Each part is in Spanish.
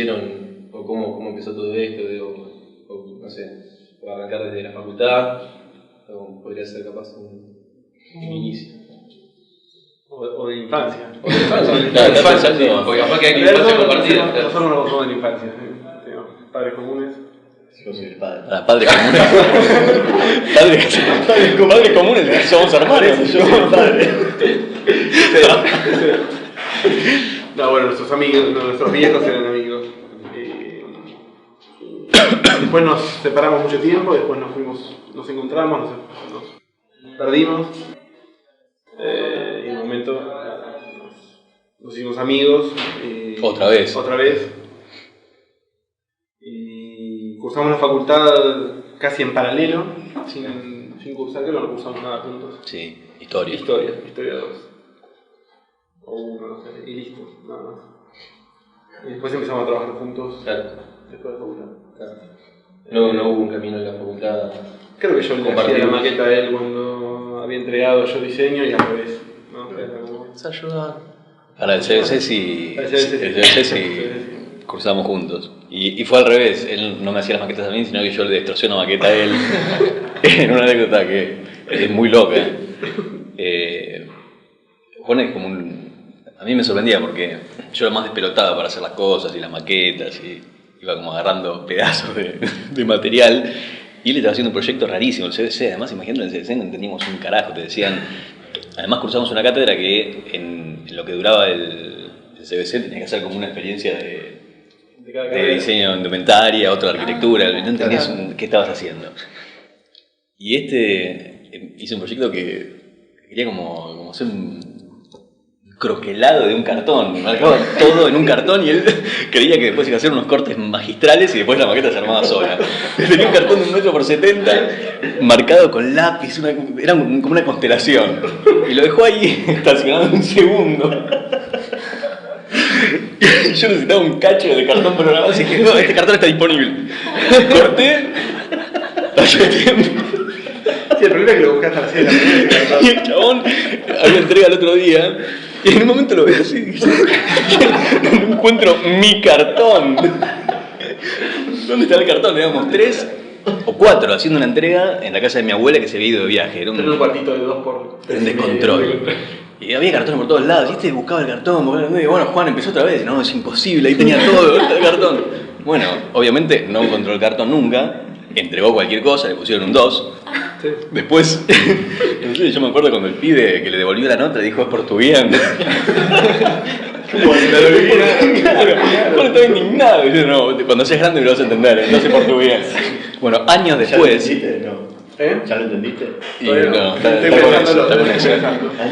conocieron o cómo empezó todo esto, o no sé, o arrancar desde la facultad, o podría ser capaz un inicio. O de infancia. O de infancia. Claro, infancia, porque capaz que hay infancia compartida. Nosotros no somos de la infancia, tenemos padres comunes. Yo soy el padre. Padres comunes. Padres comunes, somos hermanos. Yo soy el padre. No, bueno, nuestros viejos eran amigos. Después nos separamos mucho tiempo, después nos encontramos, nos perdimos. Y en un momento nos hicimos amigos. Otra vez. Y cursamos la facultad casi en paralelo, sin cursar, que no cursamos nada juntos. Sí, historia 2. O 1, no sé, y listo, nada más. Y después empezamos a trabajar juntos. Claro. Después de la facultad. Claro. No hubo un camino en la facultad. Creo que yo le hacía la maqueta a él cuando había entregado yo diseño y al revés, ¿no? Se ayudaban. Para el CBC sí. Cursamos juntos. Y fue al revés. Él no me hacía las maquetas a mí, sino que yo le destrocé una maqueta a él. En una anécdota que es muy loca. Juan es como a mí me sorprendía porque yo era más despelotado para hacer las cosas y las maquetas y iba como agarrando pedazos de material. Y él estaba haciendo un proyecto rarísimo, el CBC. Además, imagínate, en el CBC no entendíamos un carajo, te decían. Además, cursamos una cátedra que en lo que duraba el CBC tenía que hacer como una experiencia de diseño de indumentaria, otra de arquitectura. No entendías qué estabas haciendo. Y hice un proyecto que quería como hacer un croquelado de un cartón, marcaba todo en un cartón y él creía que después iba a hacer unos cortes magistrales y después la maqueta se armaba sola. Tenía un cartón de 1,70 m marcado con lápiz, era como una constelación. Y lo dejó ahí estacionado un segundo. Yo necesitaba un cacho de cartón programado y dije, no, este cartón está disponible. Corté, tallé tiempo. Sí, el problema es que lo buscaste a las 6 de la mañana. Y el chabón había entrega el otro día. Y en un momento lo veo así y no encuentro mi cartón. ¿Dónde está el cartón? Teníamos 3 o 4 haciendo una entrega en la casa de mi abuela que se había ido de viaje. Era un cuartito de 2 por 3. Un descontrol. Y había cartones por todos lados. Y este buscaba el cartón. Y bueno, Juan empezó otra vez. No, es imposible. Ahí tenía todo el cartón. Bueno, obviamente no encontró el cartón nunca. Entregó cualquier cosa, le pusieron un 2. Sí. Después, no sé, yo me acuerdo cuando el pibe que le devolvió la nota le dijo, es por tu bien. Juan estaba indignado. Y yo, no, cuando seas grande me lo vas a entender, no sé por tu bien. Bueno, años después. ¿Ya lo entendiste? No. ¿Ya lo entendiste? Y no, está con eso.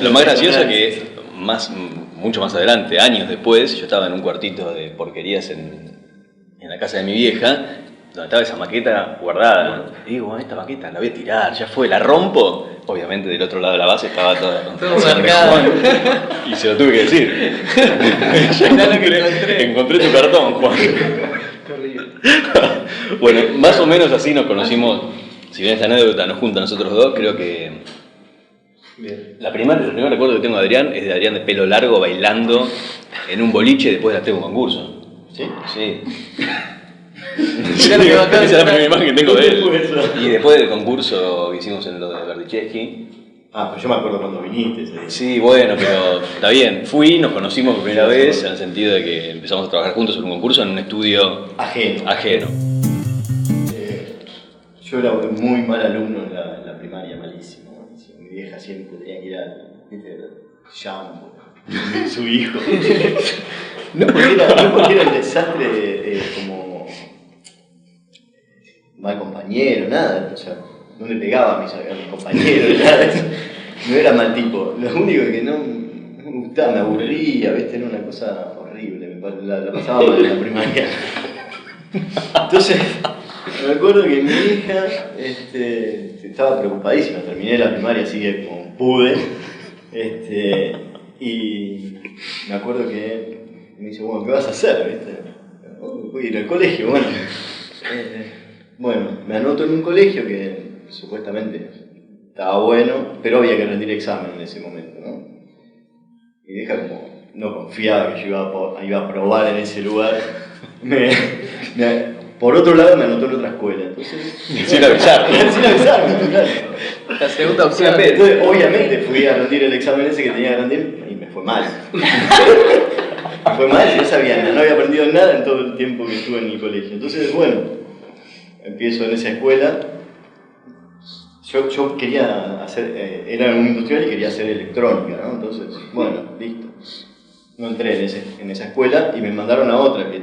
Lo más gracioso es que mucho más adelante, años después, yo estaba en un cuartito de porquerías en la casa de mi vieja, donde estaba esa maqueta guardada. Y digo, esta maqueta la voy a tirar, ya fue, la rompo. Obviamente del otro lado de la base estaba toda marcada. Y se lo tuve que decir. Encontré tu cartón, Juan. Bueno, más o menos así nos conocimos. Si bien esta anécdota nos junta a nosotros dos, creo que bien. El primer recuerdo que tengo de Adrián es de Adrián de pelo largo bailando en un boliche después de un concurso. ¿Sí? Sí. Esa es la primera imagen que tengo de él. Y después del concurso que hicimos en lo de Berdichevsky. Ah, pues yo me acuerdo cuando viniste. Sí, bueno, pero está bien. Nos conocimos por primera vez en el sentido de que empezamos a trabajar juntos en un concurso en un estudio ajeno. Yo era muy mal alumno en la primaria, malísimo. Mi vieja siempre tenía que ir a Jambo, su hijo. No porque era un desastre como mal compañero, nada. O sea, no le pegaba a mis compañeros, nada. No era mal tipo. Lo único que no me gustaba, me aburría, ¿viste? Era una cosa horrible. La pasaba mal en la primaria. Entonces, me acuerdo que mi hija estaba preocupadísima. Terminé la primaria así que como pude. Y me acuerdo que me dice, bueno, ¿qué vas a hacer? ¿Viste? Voy a ir al colegio, bueno. Bueno, me anoto en un colegio que supuestamente estaba bueno, pero había que rendir examen en ese momento, ¿no? Y deja como, no confiaba que yo iba a probar en ese lugar. por otro lado me anotó en otra escuela. Entonces, sin avisarme. Sin avisarme, claro. La segunda opción. Entonces, obviamente fui a rendir el examen ese que tenía que rendir y me fue mal. Me fue mal y no sabía nada, no había aprendido nada en todo el tiempo que estuve en el colegio. Entonces, bueno, empiezo en esa escuela. Yo quería hacer, era un industrial y quería hacer electrónica, ¿no? Entonces, bueno, listo. No entré en esa escuela y me mandaron a otra que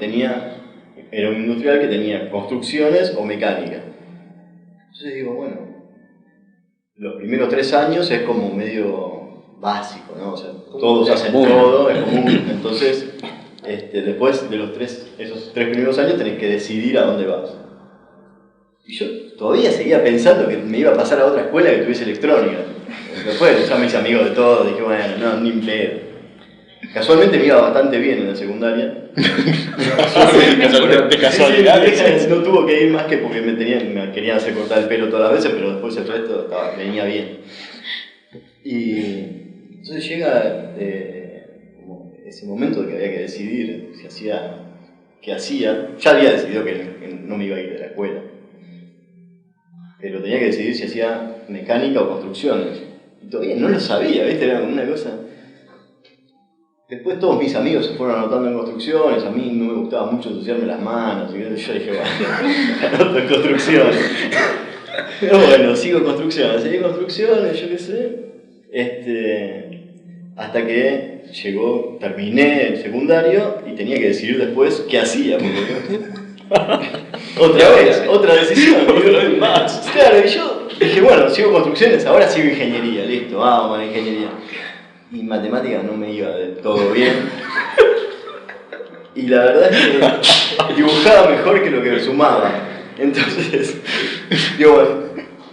era un industrial que tenía construcciones o mecánica. Entonces digo, bueno, los primeros 3 años es como medio básico, ¿no? O sea, todos hacen todo, es común. Entonces, después de esos 3 primeros años tenés que decidir a dónde vas. Y yo todavía seguía pensando que me iba a pasar a otra escuela que tuviese electrónica. Después ya me hice amigo de todos, dije, bueno, no, ni pedo. Casualmente me iba bastante bien en la secundaria. De casualidad. Sí, no tuvo que ir más que porque me querían hacer cortar el pelo todas las veces, pero después el resto venía bien. Y entonces llega ese momento de que había que decidir qué hacía. Ya había decidido que no me iba a ir de la escuela, pero tenía que decidir si hacía mecánica o construcciones. Y todavía no lo sabía, ¿viste? Era una cosa. Después todos mis amigos se fueron anotando en construcciones, a mí no me gustaba mucho ensuciarme las manos, y yo dije, bueno, anoto en construcciones. Pero bueno, seguí construcciones, yo qué sé. Hasta que terminé el secundario y tenía que decidir después qué hacía. Otra decisión. Otra vez más. Claro, y yo dije, bueno, sigo construcciones, ahora sigo ingeniería, listo, vamos a la ingeniería. Y matemáticas no me iba del todo bien. Y la verdad es que dibujaba mejor que lo que sumaba. Entonces, digo, bueno,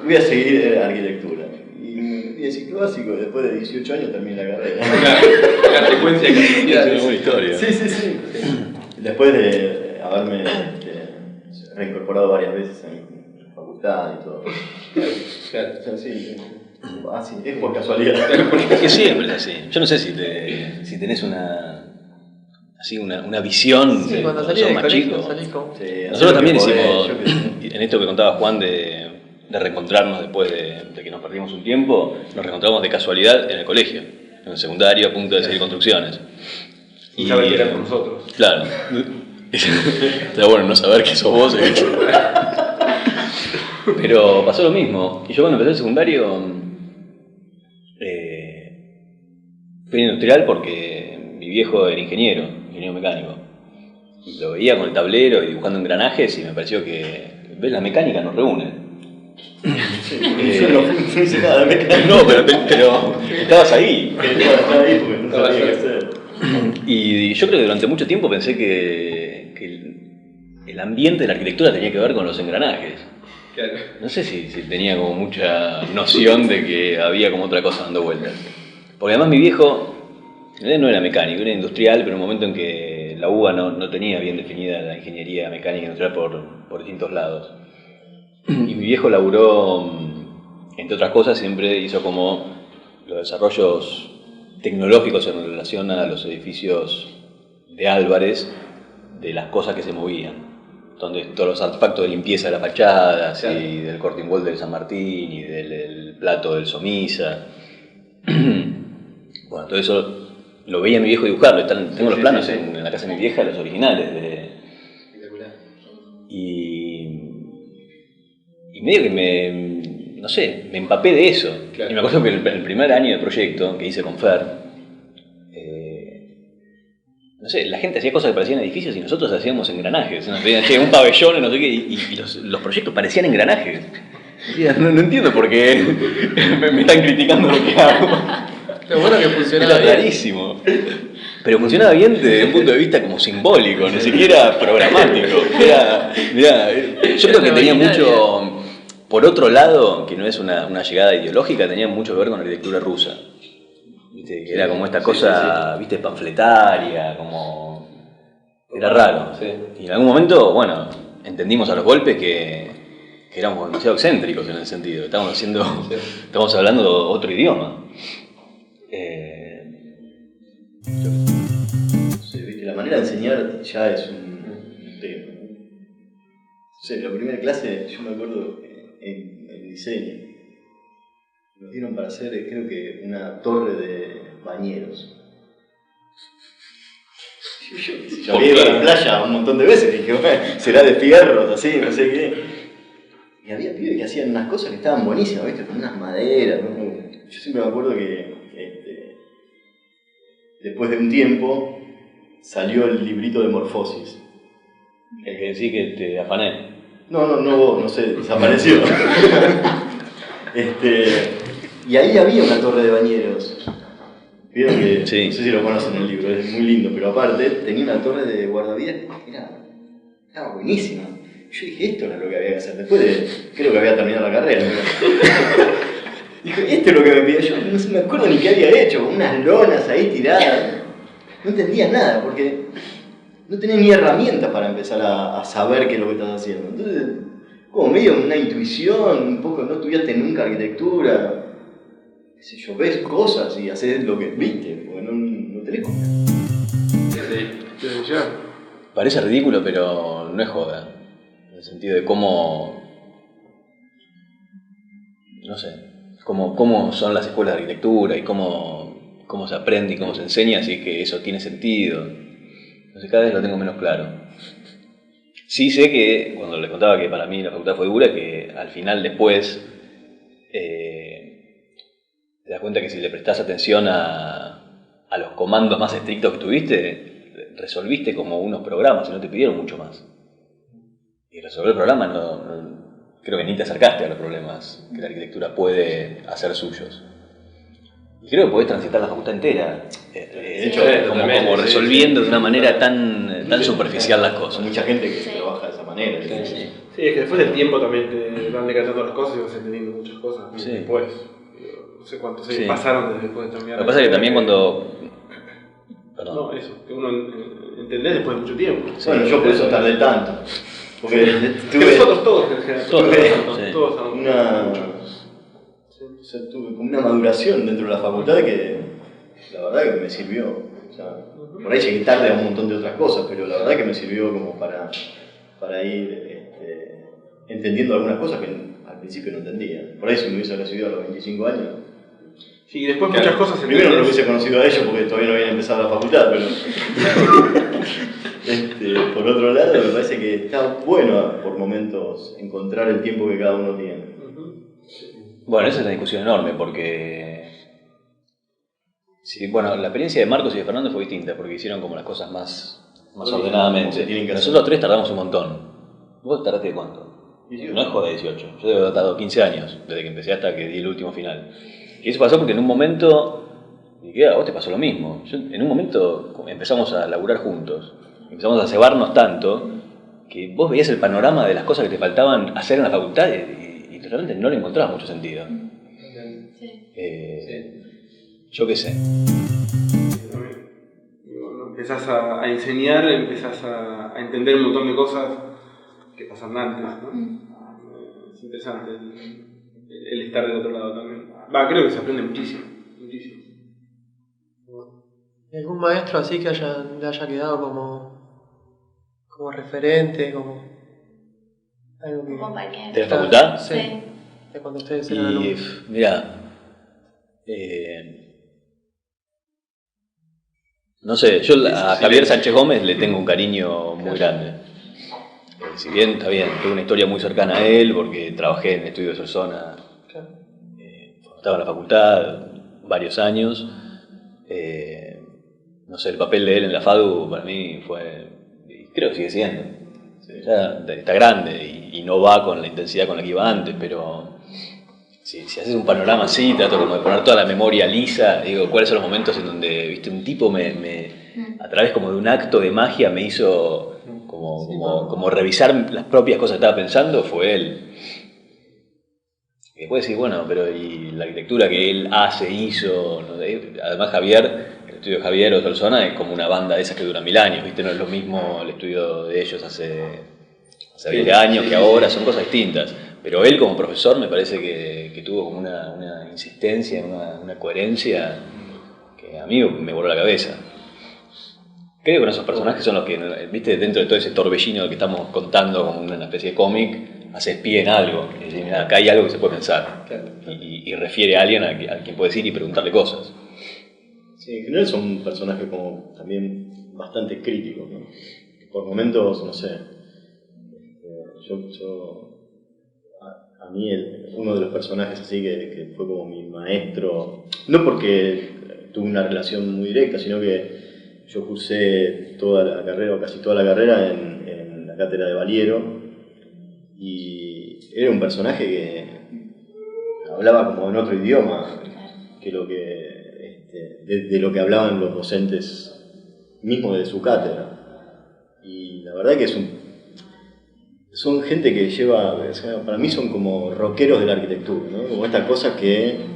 voy a seguir arquitectura. Y en ciclo básico, después de 18 años terminé la carrera. La secuencia de casualidades. Es una buena historia. Sí. Después de haberme reincorporado varias veces en la facultad y todo. Claro. O sea, sí. Sí, es por casualidad. Es que siempre es así. Yo no sé si tenés una visión Sí, cuando sos salí del más colegio chico. salí como... Sí, Nosotros también hicimos, yo qué sé. en esto que contaba Juan de reencontrarnos después de que nos perdimos un tiempo, nos reencontramos de casualidad en el colegio, en el secundario, a punto de seguir construcciones. Sin saber que eran con nosotros. Claro. Está bueno no saber que sos vos. Pero pasó lo mismo. Y yo cuando empecé el secundario fui industrial porque mi viejo era ingeniero mecánico. Y lo veía con el tablero y dibujando engranajes y me pareció que, ¿ves? La mecánica nos reúne. Yo no hice nada de mecánica. No, pero estabas ahí. Estaba ahí porque no sabía qué hacer. Y yo creo que durante mucho tiempo pensé que el ambiente de la arquitectura tenía que ver con los engranajes. Claro. No sé si tenía como mucha noción de que había como otra cosa dando vueltas. Porque además mi viejo, él no era mecánico, era industrial, pero en un momento en que la UBA no tenía bien definida la ingeniería mecánica industrial por distintos lados. Y mi viejo laburó, entre otras cosas, siempre hizo como los desarrollos tecnológicos en relación a los edificios de Álvarez, de las cosas que se movían. Donde todos los artefactos de limpieza de las fachadas, claro, y del Corte Ingol del San Martín y del plato del Somisa. Bueno, todo eso lo veía mi viejo dibujarlo. Tengo los planos en la casa de mi vieja, los originales. Y medio que me empapé de eso. Claro. Y me acuerdo que el primer año de proyecto que hice con Fer, no sé, la gente hacía cosas que parecían edificios y nosotros hacíamos engranajes. Nos pedían, un pabellón, no sé qué, y los proyectos parecían engranajes. No entiendo por qué me están criticando lo que hago. Lo bueno que funcionaba bien. Era rarísimo. Pero funcionaba bien desde un punto de vista como simbólico, ni siquiera programático. Yo creo que tenía mucho, por otro lado, que no es una llegada ideológica, tenía mucho que ver con la arquitectura rusa. ¿Viste? Que era como esta cosa, ¿viste? Panfletaria, como... Era raro. Sí. Y en algún momento, bueno, entendimos a los golpes que éramos demasiado excéntricos en ese sentido. Estamos hablando otro idioma. Sí, ¿viste? La manera de enseñar ya es tema, ¿no? O sea, la primera clase, yo me acuerdo en diseño, nos dieron para hacer, creo que, una torre de bañeros. Yo había ido a la playa un montón de veces y dije, bueno, será de fierros, así, no sé qué. Y había pibes que hacían unas cosas que estaban buenísimas, ¿viste? Con unas maderas, ¿no? Yo siempre me acuerdo que después de un tiempo salió el librito de Morfosis. El que decís que te afané. No sé, desapareció. Y ahí había una torre de bañeros. Vieron que, sí. No sé si lo conocen el libro, es muy lindo, pero aparte tenía una torre de guardavidas que estaba buenísima. Yo dije, esto era lo que había que hacer. Después creo que había terminado la carrera. Dije, esto es lo que me pidió. Yo no me acuerdo ni qué había hecho, con unas lonas ahí tiradas. No entendía nada, porque no tenía ni herramientas para empezar a saber qué es lo que estás haciendo. Entonces, como medio una intuición, un poco, no estudiaste nunca arquitectura. Qué sé yo, ves cosas y haces lo que viste, porque no tenés cómo. Sí, Parece ridículo, pero no es joda. En el sentido de cómo... No sé, cómo son las escuelas de arquitectura y cómo se aprende y cómo se enseña, así que eso tiene sentido. Entonces cada vez lo tengo menos claro. Sí sé que, cuando les contaba que para mí la facultad fue dura, que al final después te das cuenta que si le prestás atención a los comandos más estrictos que tuviste, resolviste como unos programas y no te pidieron mucho más. Y resolver el programa creo que ni te acercaste a los problemas que la arquitectura puede hacer suyos. Y creo que podés transitar la facultad entera, De hecho, como resolviendo de una manera tan superficial las cosas. Hay mucha gente que trabaja de esa manera. Sí, es que después del tiempo también te van decantando las cosas y vas entendiendo muchas cosas. Sí. Después, no sé cuántos años pasaron después de terminar. Lo que pasa es que también cuando... Perdón. No, eso, que uno entendés después de mucho tiempo. Sí, bueno, yo por eso tardé tanto. Porque nosotros todos en general. tuve tuve como una maduración dentro de la facultad que la verdad que me sirvió. O sea, por ahí llegué tarde a un montón de otras cosas, pero la verdad que me sirvió como para ir entendiendo algunas cosas que al principio no entendía. Por ahí si me hubiese recibido a los 25 años. Sí, y después muchas cosas... Primero no lo hubiese conocido a ellos porque todavía no habían empezado la facultad, pero... por otro lado, me parece que está bueno por momentos encontrar el tiempo que cada uno tiene. Bueno, esa es una discusión enorme porque... Sí, bueno, la experiencia de Marcos y de Fernando fue distinta porque hicieron como las cosas más ordenadamente. Nosotros tres tardamos un montón. ¿Vos tardaste cuánto? 18. No es joda 18. Yo debo haber tardado 15 años desde que empecé hasta que di el último final. Y eso pasó porque en un momento... Y a vos te pasó lo mismo. En un momento empezamos a laburar juntos. Empezamos a cebarnos tanto que vos veías el panorama de las cosas que te faltaban hacer en la facultad y realmente no le encontrabas mucho sentido. Yo qué sé. Empezás a enseñar, empezás a entender un montón de cosas que pasan antes, ¿no? Es interesante el estar del otro lado también. Creo que se aprende muchísimo. ¿Algún maestro así que le haya quedado como referente, como algo que... compañero? ¿De la facultad? Sí. De cuando ustedes eran alumnos. Mirá, no sé, yo a Javier Sánchez Gómez le tengo un cariño muy grande. Si bien, está bien, tengo una historia muy cercana a él porque trabajé en el estudio de Solsona, estaba en la facultad varios años. No sé, el papel de él en la FADU para mí fue, y creo que sigue siendo. Ya está grande y no va con la intensidad con la que iba antes, pero si haces un panorama así, trato como de poner toda la memoria lisa, digo, cuáles son los momentos en donde, viste, un tipo a través como de un acto de magia me hizo como revisar las propias cosas que estaba pensando, fue él. Y después decís, bueno, pero y la arquitectura que él hizo, ¿no? Además Javier, el estudio de Javier o Solsona es como una banda de esas que duran 1000 años, ¿viste? No es lo mismo el estudio de ellos hace 20 años que ahora, son cosas distintas. Pero él como profesor me parece que tuvo como una insistencia, una coherencia que a mí me voló la cabeza. Creo que esos personajes son los que, viste, dentro de todo ese torbellino que estamos contando como una especie de cómic, haces pie en algo. Y decís, mira, acá hay algo que se puede pensar. Claro. Y refiere a alguien a quien puedes ir y preguntarle cosas. Sí, en general son personajes como también bastante críticos, ¿no? Por momentos, no sé, a mí uno de los personajes así que fue como mi maestro, no porque tuve una relación muy directa, sino que yo cursé toda la carrera, o casi toda la carrera, en la cátedra de Valiero, y era un personaje que hablaba como en otro idioma que de lo que hablaban los docentes mismos de su cátedra. Y la verdad que son gente que lleva, o sea, para mí son como rockeros de la arquitectura, ¿no? Como estas cosas que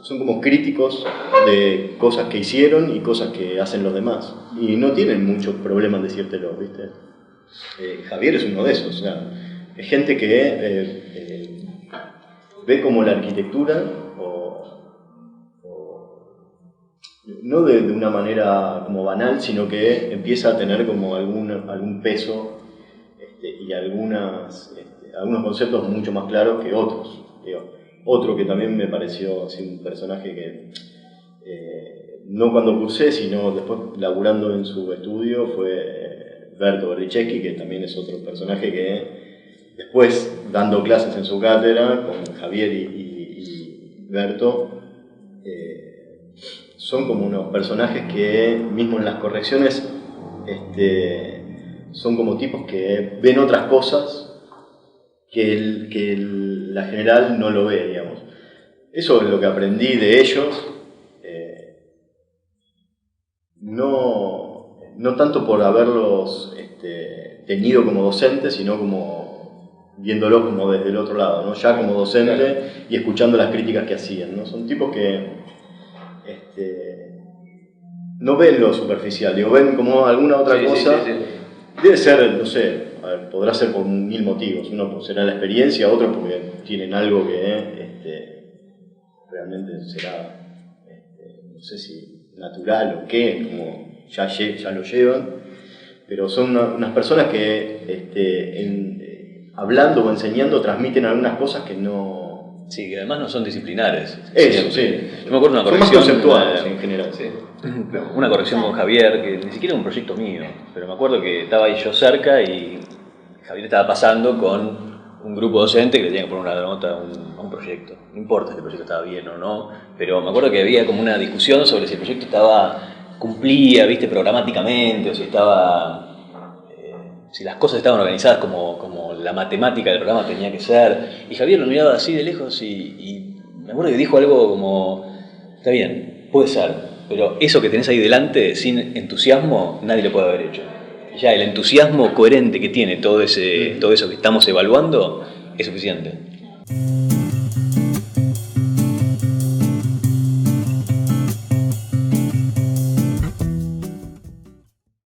son como críticos de cosas que hicieron y cosas que hacen los demás. Y no tienen mucho problema en decírtelo, ¿viste? Javier es uno de esos, o sea, es gente que ve como la arquitectura, no de una manera como banal, sino que empieza a tener como algún peso y algunos conceptos mucho más claros que otros. Otro que también me pareció así, un personaje que no cuando cursé, sino después laburando en su estudio, fue Berto Berdichevsky, que también es otro personaje que después, dando clases en su cátedra con Javier y Berto, son como unos personajes que, mismo en las correcciones, son como tipos que ven otras cosas que la general no lo ve, digamos. Eso es lo que aprendí de ellos, no tanto por haberlos tenido como docentes, sino como viéndolos como desde el otro lado, ¿no? Ya como docente y escuchando las críticas que hacían, ¿no? Son tipos que no ven lo superficial, digo, ven como alguna otra cosa. Sí. Debe ser, no sé, podrá ser por 1000 motivos. Uno será la experiencia, otro porque tienen algo que realmente será, no sé si natural o qué, como ya lo llevan, pero son unas personas que hablando o enseñando transmiten algunas cosas que no... Sí, que además no son disciplinares. Eso, sí. Yo me acuerdo de una corrección... Son más conceptuales en general. Sí. Una corrección con Javier, que ni siquiera era un proyecto mío, pero me acuerdo que estaba ahí yo cerca y Javier estaba pasando con un grupo docente que le tenía que poner una nota a un proyecto. No importa si el proyecto estaba bien o no, pero me acuerdo que había como una discusión sobre si el proyecto cumplía, viste, programáticamente, o si si las cosas estaban organizadas como la matemática del programa tenía que ser. Y Javier lo miraba así de lejos y me acuerdo que dijo algo como, está bien, puede ser, pero eso que tenés ahí delante, sin entusiasmo, nadie lo puede haber hecho. Ya el entusiasmo coherente que tiene todo eso que estamos evaluando es suficiente.